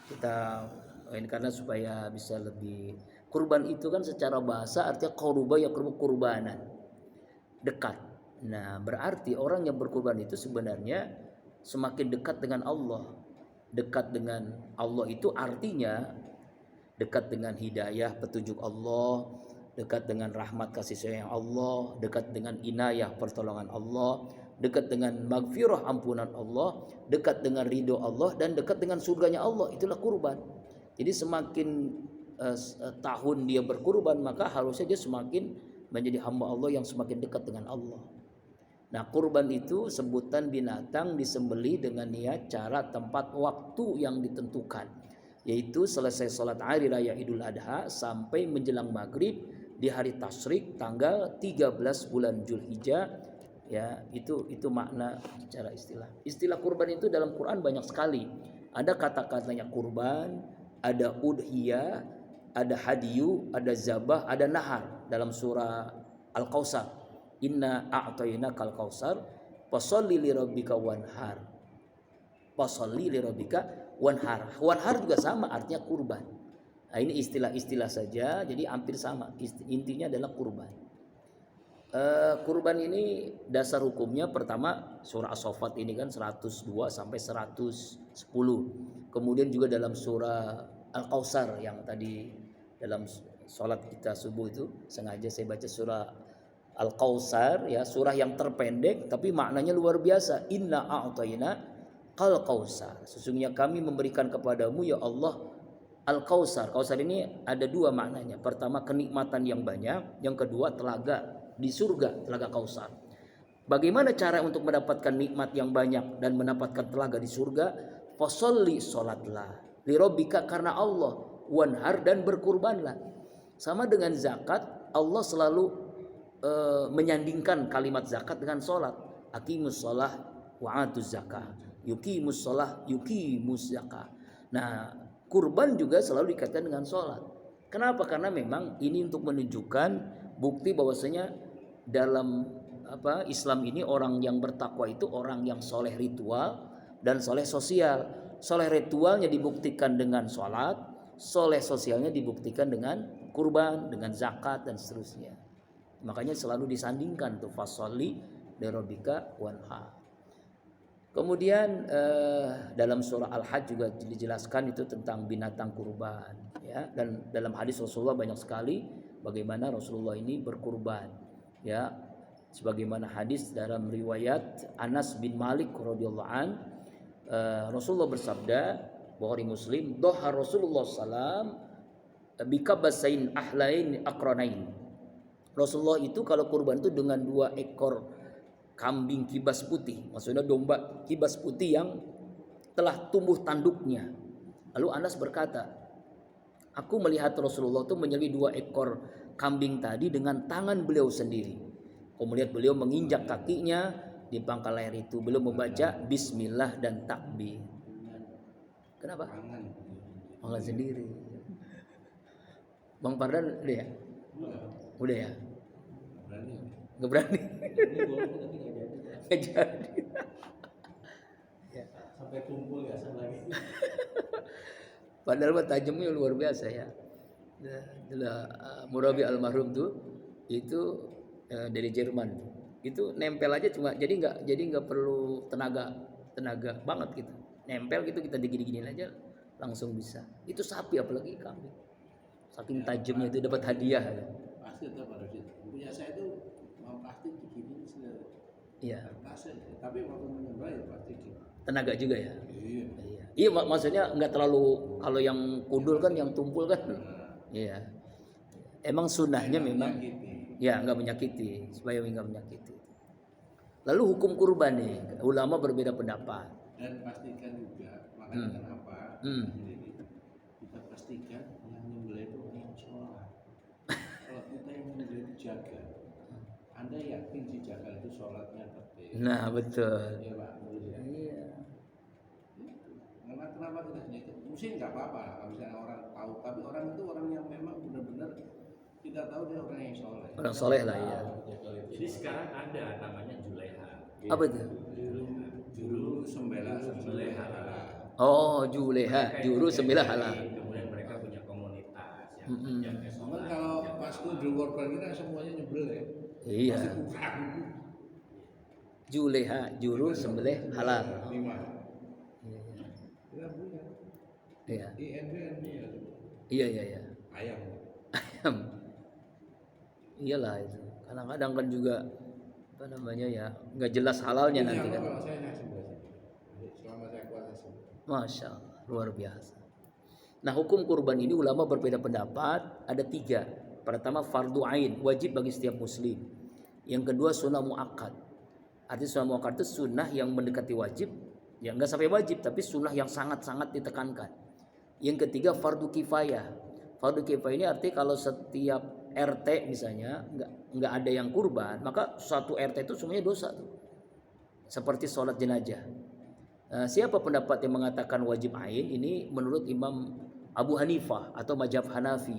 Kita ini karena supaya bisa lebih, kurban itu kan secara bahasa artinya qaruba ya kurbanan, dekat. Nah, berarti orang yang berkurban itu sebenarnya semakin dekat dengan Allah. Dekat dengan Allah itu artinya dekat dengan hidayah petunjuk Allah, dekat dengan rahmat kasih sayang Allah, dekat dengan inayah pertolongan Allah, dekat dengan magfirah ampunan Allah, dekat dengan ridho Allah, dan dekat dengan surganya Allah. Itulah kurban. Jadi semakin tahun dia berkurban, maka harusnya dia semakin menjadi hamba Allah yang semakin dekat dengan Allah. Nah, kurban itu sebutan binatang disembeli dengan niat, cara, tempat, waktu yang ditentukan, yaitu selesai sholat hari raya Idul Adha sampai menjelang maghrib di hari tasyrik tanggal 13 bulan Zulhijjah. Ya, itu makna secara istilah. Istilah kurban itu dalam Quran banyak sekali. Ada kata-katanya kurban, ada udhiyah, ada hadiyu, ada zabah, ada nahar dalam surah Al-Kautsar. Inna a'tainakal kautsar fasholli lirabbika wanhar. Fasholli lirabbika wanhar. Wanhar juga sama artinya kurban. Nah, ini istilah-istilah saja, jadi hampir sama. Intinya adalah kurban. Kurban ini dasar hukumnya pertama surah As-Saffat ini kan 102 sampai 110. Kemudian juga dalam surah Al-Kautsar yang tadi dalam sholat kita subuh itu sengaja saya baca surah Al-Kautsar, ya, surah yang terpendek tapi maknanya luar biasa. Inna a'tayna kal kautsar. Sesungguhnya kami memberikan kepadamu ya Allah Al-Kautsar. Kautsar ini ada dua maknanya. Pertama kenikmatan yang banyak, yang kedua telaga di surga, telaga Kautsar. Bagaimana cara untuk mendapatkan nikmat yang banyak dan mendapatkan telaga di surga? Fasholli, salatlah, lirabbika karena Allah, wanhar dan berkurbanlah. Sama dengan zakat, Allah selalu menyandingkan kalimat zakat dengan sholat. Aqimus sholah wa atuz zakah. Yuqimus sholah yuqimus zakah. Nah, kurban juga selalu dikaitkan dengan sholat. Kenapa? Karena memang ini untuk menunjukkan bukti bahwasanya dalam Islam ini orang yang bertakwa itu orang yang soleh ritual dan soleh sosial. Soleh ritualnya dibuktikan dengan sholat, soleh sosialnya dibuktikan dengan kurban, dengan zakat dan seterusnya. Makanya selalu disandingkan tuh fasholli lirabbika wanhar. Kemudian dalam surah Al-Hajj juga dijelaskan itu tentang binatang kurban, ya, dan dalam hadis Rasulullah banyak sekali bagaimana Rasulullah ini berkurban, ya. Sebagaimana hadis dalam riwayat Anas bin Malik radhiyallahu an, Rasulullah bersabda, Bukhari Muslim, doha Rasulullah salam bikabasain ahlain akranain. Rasulullah itu kalau kurban itu dengan 2 ekor kambing kibas putih, maksudnya domba kibas putih yang telah tumbuh tanduknya. Lalu Anas berkata, aku melihat Rasulullah itu menyembelih 2 ekor kambing tadi dengan tangan beliau sendiri. Kemudian beliau menginjak kakinya di pangkal leher itu. Beliau membaca bismillah dan takbir. Kenapa? Tangan sendiri. Bang Pardan udah ya? Udah ya? Nggak berani. Nggak jadi. Sampai kumpul ya lagi. Padahal tajamnya luar biasa ya. Murabi almarhum tuh itu dari Jerman. Itu nempel aja cuma jadi nggak perlu tenaga banget gitu. Nempel gitu kita digini-giniin aja langsung bisa. Itu sapi apalagi kambing. Saking tajamnya itu dapat hadiah. Ya. Pasti tetap harus itu. Punya saya itu mau pasti begini Iya. Tapi waktu menyembah ya pasti gitu. Tenaga juga ya. Iya. Iya maksudnya nggak terlalu, kalau yang kudul kan yang tumpul kan. Iya. Emang sunnahnya memang. Ya nggak menyakiti supaya nggak menyakiti. Lalu hukum kurban nih ulama berbeda pendapat. Dan pastikan juga makanya kenapa kita pastikan yang nyembelih itu orang yang sholat. Kalau kita yang nyembelih itu jaga, Anda yakin si jaga itu sholatnya tertib? Nah betul. Iya Pak. Iya. Kenapa kita sedikit? Mungkin nggak apa-apa kalau misalnya orang tahu, tapi orang itu orang yang memang benar-benar kita tahu dia orang yang soleh. Orang soleh lah ya. Jadi sekarang ada namanya Juleha. Apa itu? Juru sembelih. Oh, juleha, Mereka juru itu sembelih jadi, halal. kemudian mereka punya komunitas yang Mm-mm. menjaga Cuman sholat. kalau pas Idul Kurban kita semuanya nyebel ya. Iya. Masih kurang. Juleha, juru Kita sembelih halal. 5. Iya, Kita punya. iya. INBN punya. Iya, iya, iya. Ayam. Iyalah itu. Kadang-kadang kan juga apa namanya ya, nggak jelas halalnya Ini nanti apa kan. kalau saya sembelih. Selama saya puasa sembelih. Masya Allah, luar biasa. Nah, hukum kurban ini ulama berbeda pendapat. Ada 3. Pertama, fardu ain, wajib bagi setiap muslim. Yang kedua, sunnah muakkad. Artinya sunnah muakkad itu sunnah yang mendekati wajib. Ya nggak sampai wajib, tapi sunnah yang sangat-sangat ditekankan. Yang ketiga, fardu kifayah. Fardu kifayah ini artinya kalau setiap RT misalnya nggak ada yang kurban, maka satu RT itu semuanya dosa tuh. Seperti sholat jenazah. Siapa pendapat yang mengatakan wajib ain? Ini menurut Imam Abu Hanifah atau mazhab Hanafi.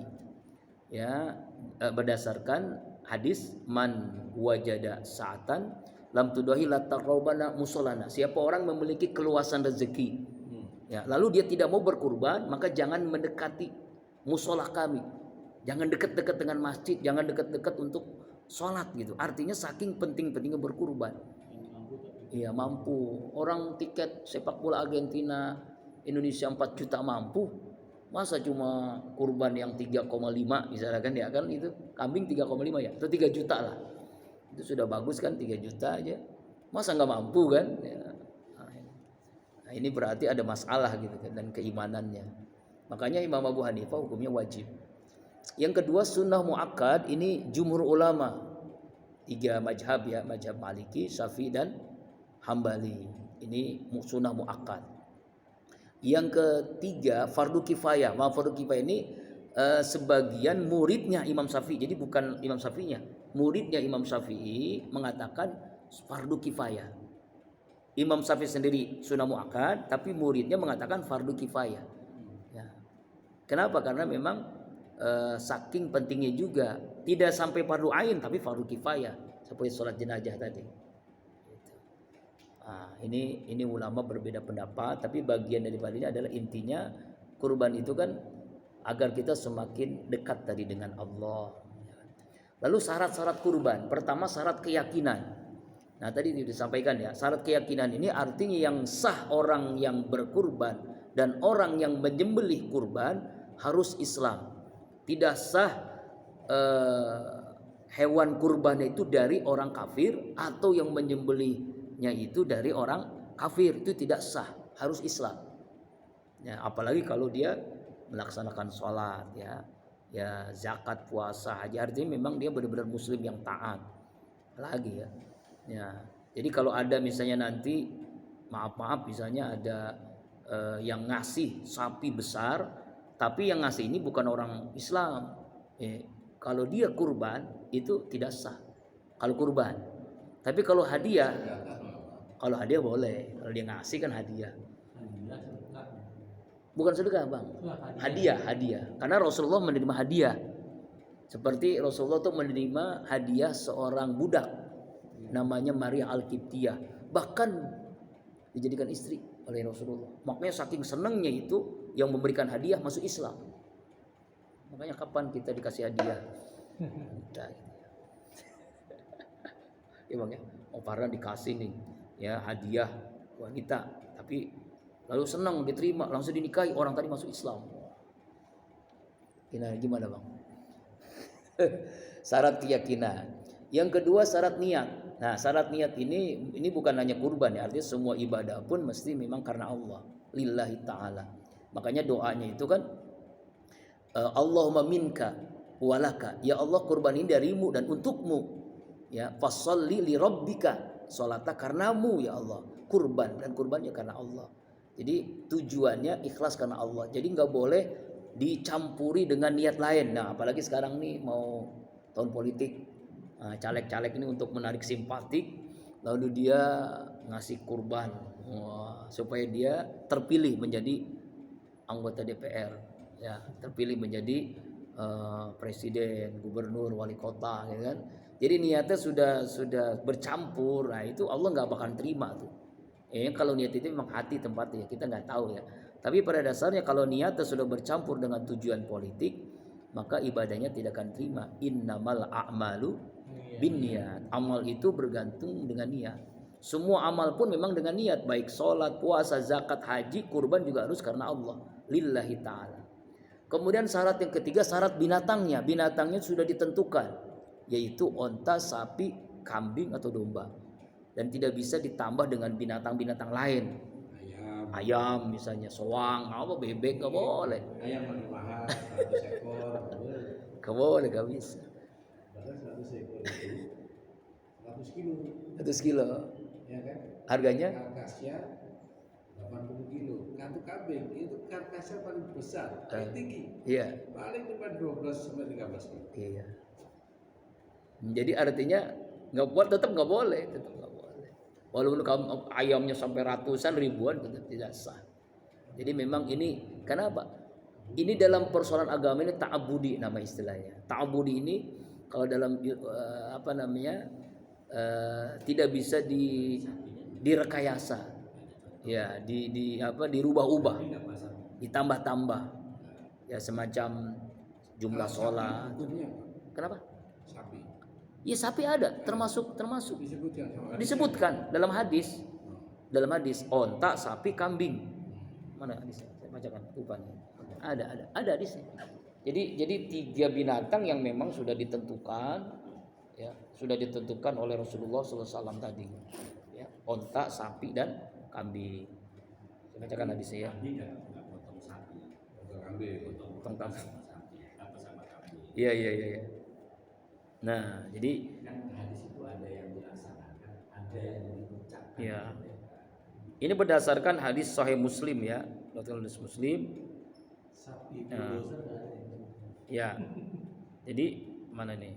Ya, berdasarkan hadis man wajada sa'atan lam tudahi la taqrabana musallana. Siapa orang memiliki keluasan rezeki, ya, lalu dia tidak mau berkurban, maka jangan mendekati musola kami. Jangan dekat-dekat dengan masjid, jangan dekat-dekat untuk sholat gitu. Artinya saking penting-pentingnya berkurban. Iya, mampu. Orang tiket sepak bola Argentina Indonesia 4 juta mampu. Masa cuma kurban yang 3,5 misalnya kan, ya kan, itu kambing 3,5 ya, atau 3 juta lah. Itu sudah bagus kan, 3 juta aja. Masa nggak mampu kan? Ya. Nah, ini berarti ada masalah gitu kan, dan keimanannya. Makanya Imam Abu Hanifah hukumnya wajib. Yang kedua, sunnah muakkad, ini jumhur ulama. 3 mazhab ya, mazhab Maliki, Syafi'i dan Hambali. Ini sunnah muakkad. Yang ketiga, fardu kifayah. Fardu kifayah ini sebagian muridnya Imam Syafi'i. Jadi bukan Imam Syafi'inya, muridnya Imam Syafi'i mengatakan fardu kifayah. Imam Syafi'i sendiri sunnah muakkad, tapi muridnya mengatakan fardu kifayah. Ya. Kenapa? Karena memang saking pentingnya juga, tidak sampai fardu ain tapi fardu kifayah seperti sholat jenazah tadi. Nah, ini ulama berbeda pendapat, tapi bagian daripada ini adalah intinya kurban itu kan agar kita semakin dekat tadi dengan Allah. Lalu syarat-syarat kurban, pertama syarat keyakinan. Nah, tadi disampaikan ya, syarat keyakinan ini artinya yang sah orang yang berkurban dan orang yang menyembelih kurban harus Islam. Tidak sah hewan kurban itu dari orang kafir, atau yang menyembelihnya itu dari orang kafir, itu tidak sah, harus Islam. Ya, apalagi kalau dia melaksanakan sholat, ya zakat, puasa, haji, artinya memang dia benar-benar muslim yang taat. Lagi ya. Jadi kalau ada misalnya nanti maaf misalnya ada yang ngasih sapi besar, tapi yang ngasih ini bukan orang Islam. Kalau dia kurban itu tidak sah. Kalau kurban. Tapi kalau hadiah boleh. Kalau dia ngasih kan hadiah. Bukan sedekah, Bang. Hadiah. Karena Rasulullah menerima hadiah. Seperti Rasulullah tuh menerima hadiah seorang budak namanya Maria Al-Qibtiyah. Bahkan dijadikan istri oleh Rasulullah. Makanya saking senangnya itu yang memberikan hadiah masuk Islam. Makanya kapan kita dikasih hadiah? Ya Bang ya. Farhan dikasih nih ya hadiah wanita, tapi lalu senang diterima, langsung dinikahi, orang tadi masuk Islam. Gimana Bang? Syarat keyakinan. Yang kedua syarat niat. Nah, syarat niat ini bukan hanya kurban ya, artinya semua ibadah pun mesti memang karena Allah, lillahi ta'ala. Makanya doanya itu kan Allahumma minka walaka, ya Allah kurban ini darimu dan untukmu. Ya, fasholli li rabbika, salata karenamu ya Allah. Kurban, dan kurbannya karena Allah. Jadi tujuannya ikhlas karena Allah. Jadi nggak boleh dicampuri dengan niat lain. Nah, apalagi sekarang nih mau tahun politik, caleg-caleg ini untuk menarik simpati, lalu dia ngasih kurban supaya dia terpilih menjadi anggota DPR, ya, terpilih menjadi presiden, gubernur, wali kota, gitu kan. Jadi niatnya sudah bercampur. Nah, itu Allah nggak bakal terima tuh. Kalau niat itu memang hati tempatnya, kita nggak tahu ya. Tapi pada dasarnya kalau niatnya sudah bercampur dengan tujuan politik, maka ibadahnya tidak akan terima. Innamal a'malu binniyat. Amal itu bergantung dengan niat. Semua amal pun memang dengan niat, baik sholat, puasa, zakat, haji, kurban juga harus karena Allah, lillahi ta'ala. Kemudian syarat yang ketiga, syarat binatangnya. Binatangnya sudah ditentukan, yaitu onta, sapi, kambing atau domba. Dan tidak bisa ditambah dengan binatang-binatang lain. Ayam misalnya, soang, apa bebek nggak boleh. Ayam lebih mahal 100 ekor. Nggak boleh, nggak bisa. Bahkan 100 ekor itu 100 kilo. 100 kilo. Ya kan? Harganya? Karkasnya 80 kilo. Satu kambing itu karkasnya paling besar, paling tinggi. Iya. Paling depan 12 sampai 13 kilo. Iya. Jadi artinya nggak boleh, tetap nggak boleh, tetap nggak boleh. Walaupun ayamnya sampai ratusan ribuan tetap tidak sah. Jadi memang ini kenapa? Ini dalam persoalan agama ini ta'abudi nama istilahnya. Ta'abudi ini kalau dalam tidak bisa direkayasa, ya dirubah-ubah, ditambah-tambah, ya semacam jumlah sholat. Hukumnya Kenapa? sapi. Ya sapi ada, termasuk disebutkan dalam hadis, onta, sapi, kambing. Mana hadis? Saya bacakan, lupa nih. Ada hadisnya. Jadi 3 binatang yang memang sudah ditentukan, ya sudah ditentukan oleh Rasulullah SAW tadi, ya onta, sapi dan kambing. Saya bacakan hadisnya ya. Potong sapi, Potong kambing. Potong kambing. sapi apa sama kambing. Iya. Nah, jadi Kan hadis itu ada yang dilaksanakan, ada yang diucapkan. ya, ini berdasarkan hadis Sahih Muslim ya, hadis Muslim. Sapi Nah, bulldozer ada. ya, jadi mana nih?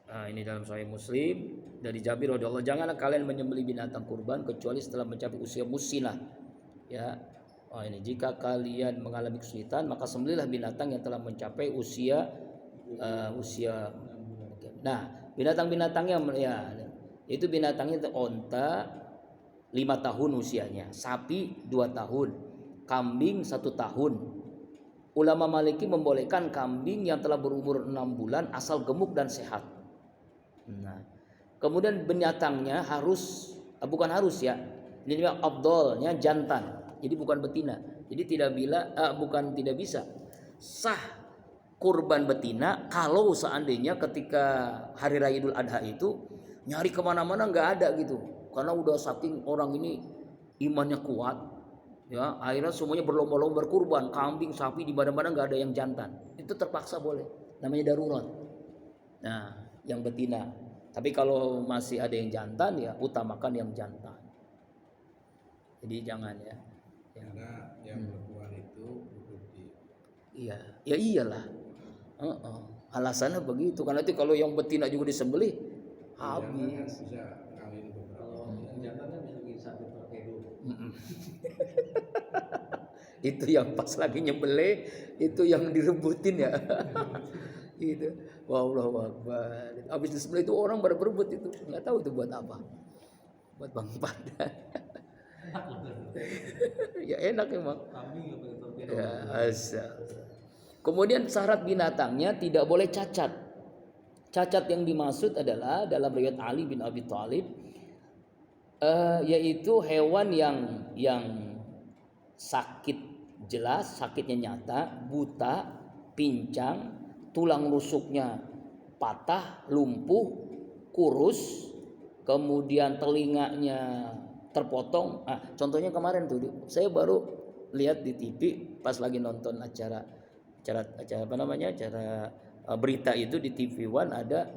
Nah, ini dalam Sahih Muslim dari Jabir radhiyallahu anhu, janganlah kalian menyembelih binatang kurban kecuali setelah mencapai usia musinah. Ya, ini jika kalian mengalami kesulitan maka sembelihlah binatang yang telah mencapai usia. Nah, binatang-binatangnya ya itu binatangnya itu onta 5 tahun usianya, sapi 2 tahun, kambing 1 tahun. Ulama Maliki membolehkan kambing yang telah berumur 6 bulan asal gemuk dan sehat. Nah, kemudian binatangnya bukan harus ya, ini afdolnya jantan, jadi bukan betina. Jadi bukan tidak bisa sah kurban betina kalau seandainya ketika hari raya Idul Adha itu nyari kemana-mana nggak ada gitu, karena udah saking orang ini imannya kuat, ya akhirnya semuanya berlomba-lomba berkurban kambing sapi, di mana-mana nggak ada yang jantan, itu terpaksa boleh, namanya darurat. Nah, yang betina. Tapi kalau masih ada yang jantan ya utamakan yang jantan. Jadi jangan ya. Karena yang perempuan itu Iya, ya iyalah. Alasannya begitu, karena itu kalau yang betina juga disembelih habis. bisa kawin beberapa. Jantannya bisa bikin satu torpedo. Itu yang pas lagi nyembelih, itu yang direbutin ya. Gitu. Wallahu akbar. Habis disembelih itu orang pada berebut itu, nggak tahu itu buat apa. Buat Bang Padan. Ya enak emang. Ya asal. Kemudian syarat binatangnya tidak boleh cacat. Cacat yang dimaksud adalah dalam riwayat Ali bin Abi Thalib, yaitu hewan yang sakit jelas, sakitnya nyata, buta, pincang, tulang rusuknya patah, lumpuh, kurus, kemudian telinganya terpotong. Contohnya kemarin tuh saya baru lihat di TV pas lagi nonton acara berita itu di TV One, ada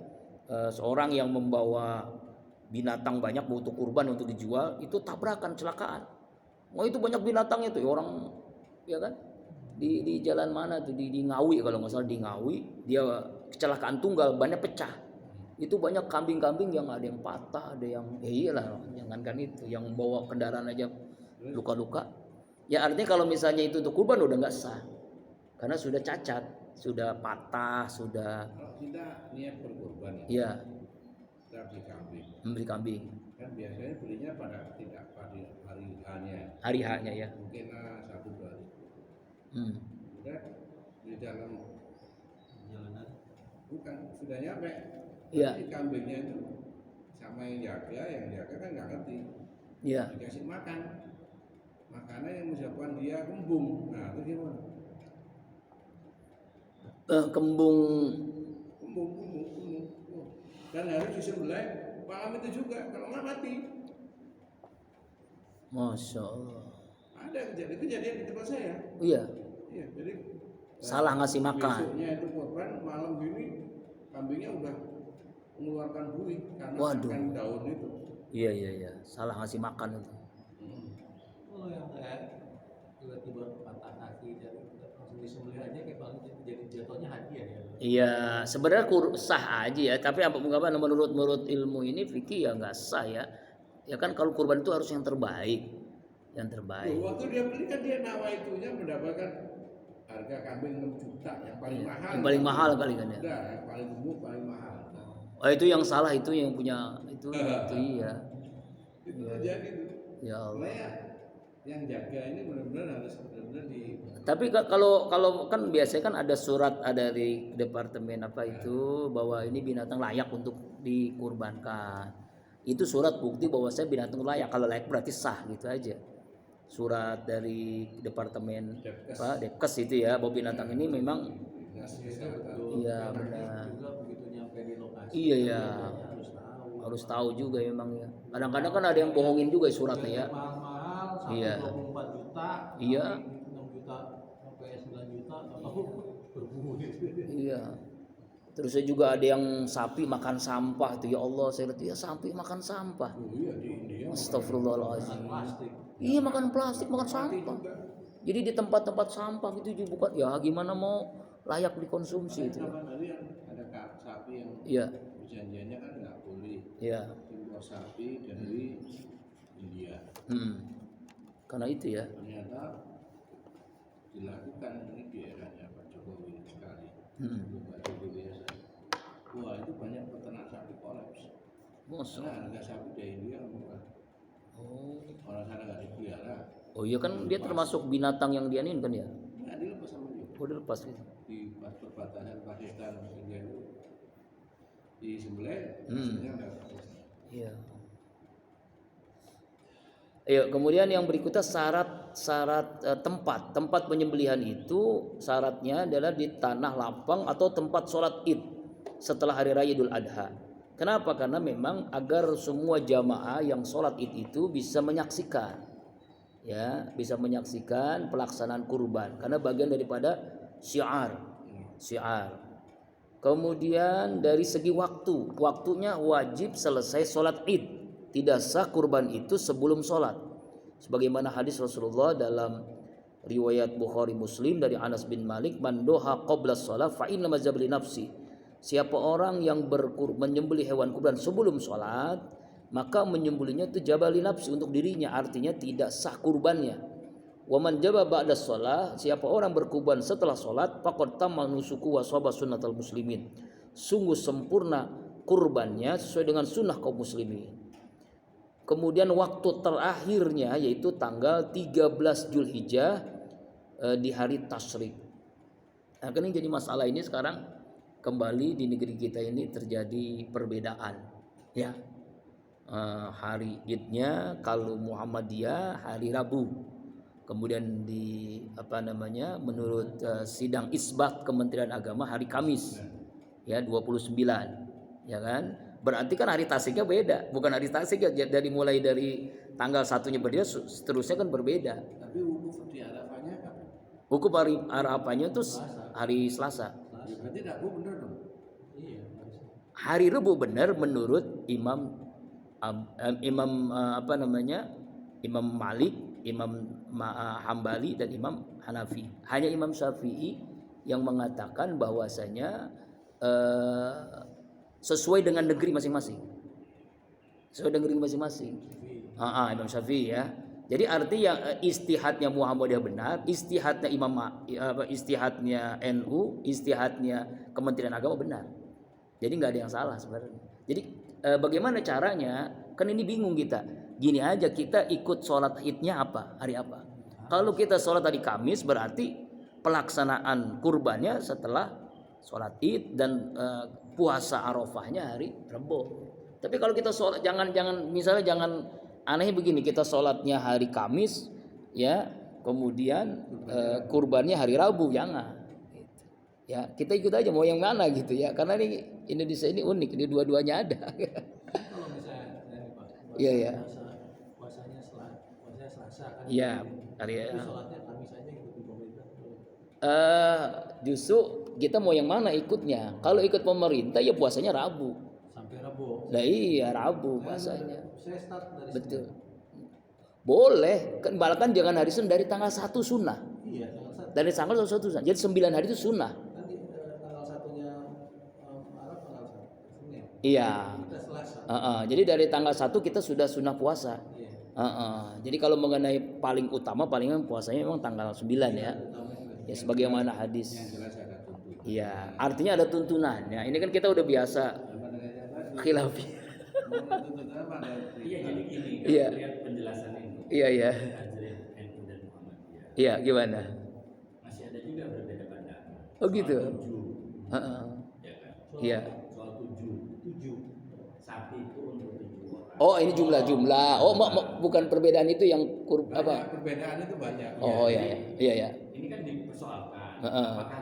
seorang yang membawa binatang banyak untuk kurban untuk dijual, itu tabrakan, kecelakaan. Itu banyak binatangnya tuh orang, ya kan? Di jalan mana tuh di Ngawi kalau nggak salah, di Ngawi dia kecelakaan tunggal, bannya pecah. Itu banyak kambing-kambing yang ada yang patah, ada yang iyalah, jangankan itu, yang bawa kendaraan aja luka-luka. Ya artinya kalau misalnya itu untuk kurban udah nggak sah. Karena sudah cacat, sudah patah, sudah. Kalau kita niat berkorban ya kita beli kambing. membeli kambing. Kan biasanya belinya pada tidak pada hari hanya Hari H-nya ya. mungkin 1-2 hari. Hmm. Sudah di dalam Jalanan. bukan sudah nyampe. Iya. Tapi kambingnya itu sama yang jaga kan nggak ngerti. Iya. Dikasih makan, makannya yang menyebabkan dia kembung. Nah itu gimana? Kembung. Kembung. Oh. Dan harus disembelih malam itu juga, kalau nggak mati. Masya Allah. Ada kejadian di tempat saya. Iya. Iya, jadi Salah ngasih makan. besoknya itu korban malam gini kambingnya udah mengeluarkan buih karena Waduh. makan daun itu. Iya. Salah ngasih makan itu. Oh yang kayak tiba-tiba patah kaki dari langsung disembelih aja kayak paling jadi jatuhnya hadiah ya. Iya, sebenarnya sah aja ya, tapi apa menurut ilmu ini fikih ya nggak sah ya. Ya kan kalau kurban itu harus yang terbaik. Yang terbaik. Waktu dia beli kan dia nawaitunya mendapatkan harga kambing 6 juta yang paling Iya, mahal. yang paling mahal kali kan ya. Udah, yang paling gemuk paling mahal. Oh itu yang salah, itu yang punya itu iya. Itu terjadi tuh. Ya Allah. Makanya yang jaga ini benar-benar harus benar-benar di. Tapi kalau kan biasanya kan ada surat ada dari departemen apa itu bahwa ini binatang layak untuk dikurbankan. Itu surat bukti bahwa saya binatang layak. Kalau layak berarti sah gitu aja. Surat dari departemen Depkes itu ya bahwa binatang ini memang iya benar. Juga begitu nyampe di lokasi. Iya ya. Harus tahu. Harus tahu juga memang ya. Kadang-kadang kan ada yang bohongin juga suratnya ya. Mahal-mahal sampai Iya. 24 juta. Iya. 6 juta sampai 9 juta atau berbuih. Iya. Terus juga ada yang sapi makan sampah tuh ya Allah, saya lihat ya sapi makan sampah. Oh iya di India. Astagfirullahaladzim. Plastik. Iya makan plastik, makan sampah. Jadi di tempat-tempat sampah itu juga bukan ya gimana mau layak dikonsumsi itu. Sama tadi ada sapi yang Iya, perjanjiannya kan nggak boleh iya. impor sapi dari India. Karena itu ya. Ternyata dilakukan ini di eranya Pak Jokowi sekali. Pak Jokowi ya. Wah itu banyak peternak sapi kolaps. Masa. Karena harga sapi di India murah. Oh. Orang sana nggak dipelihara. Oh iya kan dia termasuk binatang yang dianin kan ya? Nggak dilepas sama dia. Oh dilepas gitu. Di pas perbatasan Pakistan India itu di sebelah maksudnya nggak lepas. Iya. Ayo, kemudian yang berikutnya syarat tempat penyembelihan itu syaratnya adalah di tanah lapang atau tempat sholat id setelah hari raya Idul Adha. Kenapa? Karena memang agar semua jamaah yang sholat id itu bisa menyaksikan, ya, bisa menyaksikan pelaksanaan kurban karena bagian daripada syiar. Kemudian dari segi waktunya wajib selesai sholat id. Tidak sah kurban itu sebelum sholat. Sebagaimana hadis Rasulullah dalam riwayat Bukhari Muslim dari Anas bin Malik, man doha qabla sholat fa inna mazabli nafsi. Siapa orang yang menyembelih hewan kurban sebelum sholat, maka menyembelihnya itu jabali nafsi untuk dirinya, artinya tidak sah kurbannya. Wa man jaba ba'da sholat, siapa orang berkurban setelah sholat, faqad tamma nusuku wa shaba sunnatal muslimin. Sungguh sempurna kurbannya sesuai dengan sunnah kaum muslimin. Kemudian waktu terakhirnya yaitu tanggal 13 Zulhijjah di hari Tasyrik. Nah, ini jadi masalah ini sekarang kembali di negeri kita ini terjadi perbedaan, ya. Hari Idnya kalau Muhammadiyah hari Rabu. Kemudian menurut sidang isbat Kementerian Agama hari Kamis. Ya, 29. Ya kan? Berarti kan hari Tasyknya beda, bukan hari Tasik ya, dari mulai dari tanggal 1-nya berbeda, seterusnya kan berbeda. Tapi wukuf di Arafahnya kapan? Wukuf hari Arafahnya itu hari Selasa. Ya, berarti Rabu bener dong. Iya. Hari Rabu benar menurut Imam Malik, Imam Hambali dan Imam Hanafi. Hanya Imam Syafi'i yang mengatakan bahwasanya sesuai dengan negeri masing-masing. Imam Syafi'i ya. Jadi artinya istihadnya Muhammadiyah benar, istihadnya istihadnya NU, istihadnya Kementerian Agama benar. Jadi nggak ada yang salah sebenarnya. Jadi bagaimana caranya Kan ini bingung kita. Gini aja, kita ikut sholat idnya apa? Hari apa? Kalau kita sholat hari Kamis berarti pelaksanaan kurbannya setelah sholat id dan puasa Arafahnya hari Rebo. Tapi kalau kita sholat jangan misalnya jangan aneh begini, kita sholatnya hari Kamis ya, kemudian kurbannya hari Rabu, jangan. Ya kita ikut aja mau yang mana gitu ya, karena ini Indonesia ini unik, ini dua-duanya ada. Kalau misalnya Pak, Iya ya. puasanya Selasa kan. Iya, hari ya. Tapi sholatnya Kamis aja ikutin pemerintah. Justru kita mau yang mana ikutnya? Kalau ikut pemerintah ya puasanya Rabu. Sampai Rabu. Lah iya Rabu puasanya. Saya start dari Betul. Boleh, kan bahkan jangan hari Senin, dari tanggal 1 sunnah. Iya, tanggal 1. Dari tanggal 1 sunnah. Jadi 9 hari itu sunnah. Kan tanggal 1-nya Arab tanggal 1 Senin. Iya. Kita Selasa. Jadi dari tanggal 1 kita sudah sunnah puasa. Iya. Jadi kalau mengenai paling utama palingan puasanya memang tanggal 9 ya. Ya sebagaimana hadis. Yang jelas ada tuntunan. Iya, artinya ada tuntunannya. Ini kan kita udah biasa khilafi. Tuntunan apa ada? Iya, jadi gini, kalau Iya. lihat penjelasan ini, Iya iya. Azril NU dan Muhammadiyah, Iya, gimana? masih ada juga berbeda pandangan. Oh, gitu? Soal tujuh, Heeh. ya kan? Iya. Soal tujuh, sapi itu untuk 7 orang. Oh, ini jumlah-jumlah. Oh, bukan perbedaan itu yang Banyak, apa? perbedaan itu banyak. Oh, iya iya. Iya iya. Ini kan dipersoalkan, Heeh. apakah